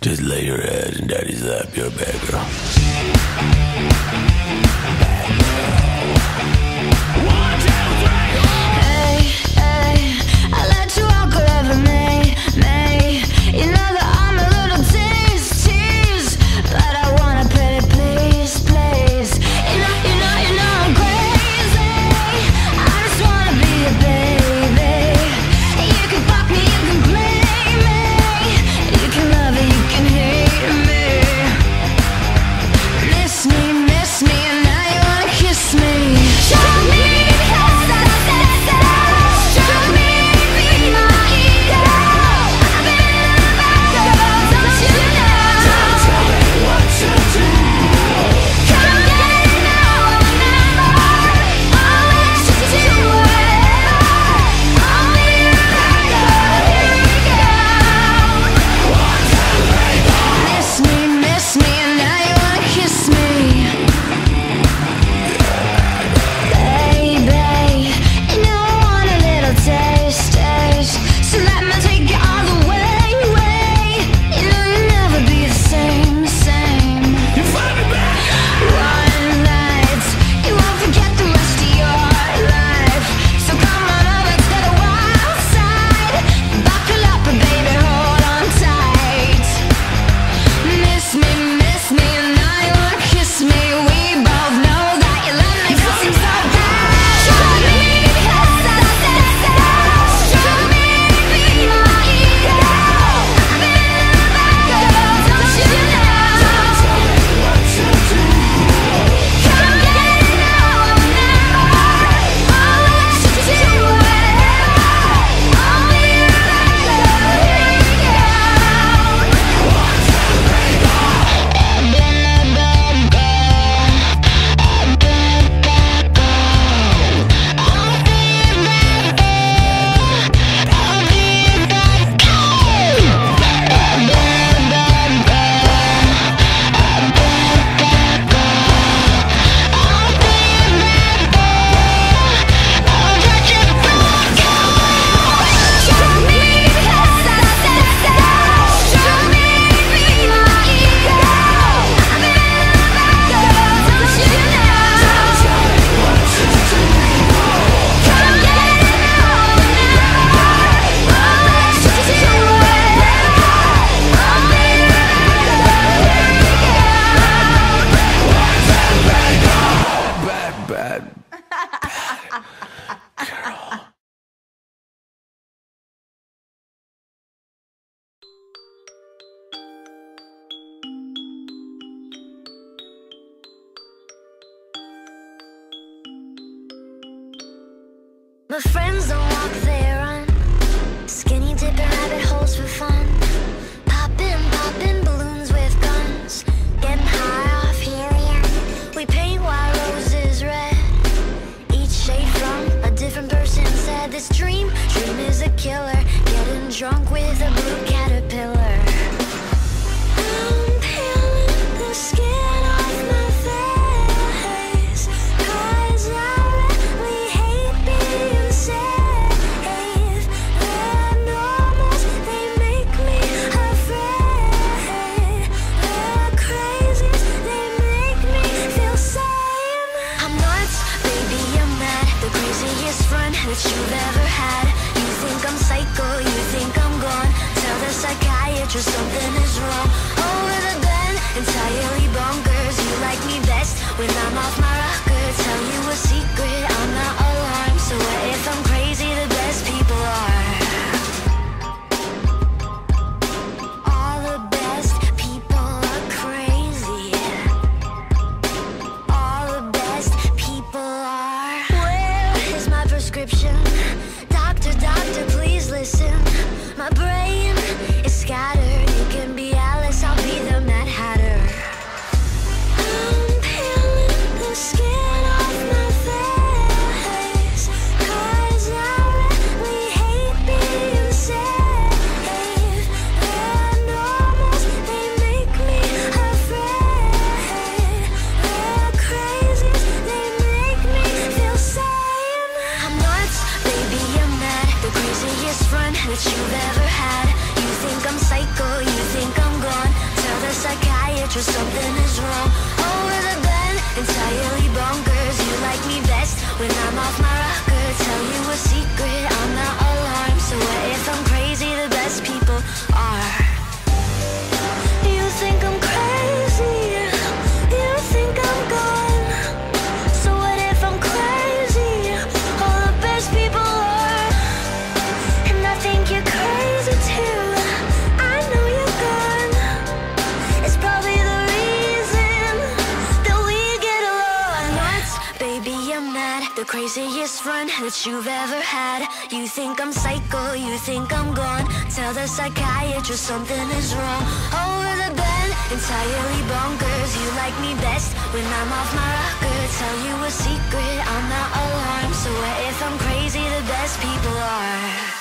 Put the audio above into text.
Just lay your head in daddy's lap, you're a bad girl. My friends don't walk, they run. Skinny dipping rabbit holes for fun. Popping balloons with guns. Getting high off helium. We paint white roses red. Each shade from a different person said this dream is a killer. Getting drunk with a blue caterpillar. I'm peeling the skin off my face, 'cause I really hate being safe. The normals, they make me afraid. The crazies, they make me feel sane. I'm nuts, baby, I'm mad. The craziest friend that you've ever had. You think I'm psycho, you think I'm gone. Tell the psychiatrist something is wrong. Over the bend, entirely bonkers. You like me best when I'm off my rocker. Tell you a secret, I'm not alarmed. So what if I'm crazy? The best people are. All the best people are crazy. All the best people are. Where is my prescription? Doctor, doctor, please listen. My brain is scattered. You can be Alice, I'll be the Mad Hatter. I'm peeling the just something is wrong. Over the bend, entirely bonkers. You like me best when I'm off my rocker. Tell you a secret, I'm not alarmed. So what if I'm crazy? The best people are. You think I'm crazy, you think I'm gone. So what if I'm crazy? All the best people are. And I think you're crazy too. I know you're gone. It's probably the reason that we get along. What? Baby, I'm not the craziest friend that you've ever had. You think I'm psycho, you think I'm gone. Tell the psychiatrist something is wrong. Over the bend, entirely bonkers. You like me best when I'm off my rocker. Tell you a secret, I'm not alarmed. So what if I'm crazy? The best people are.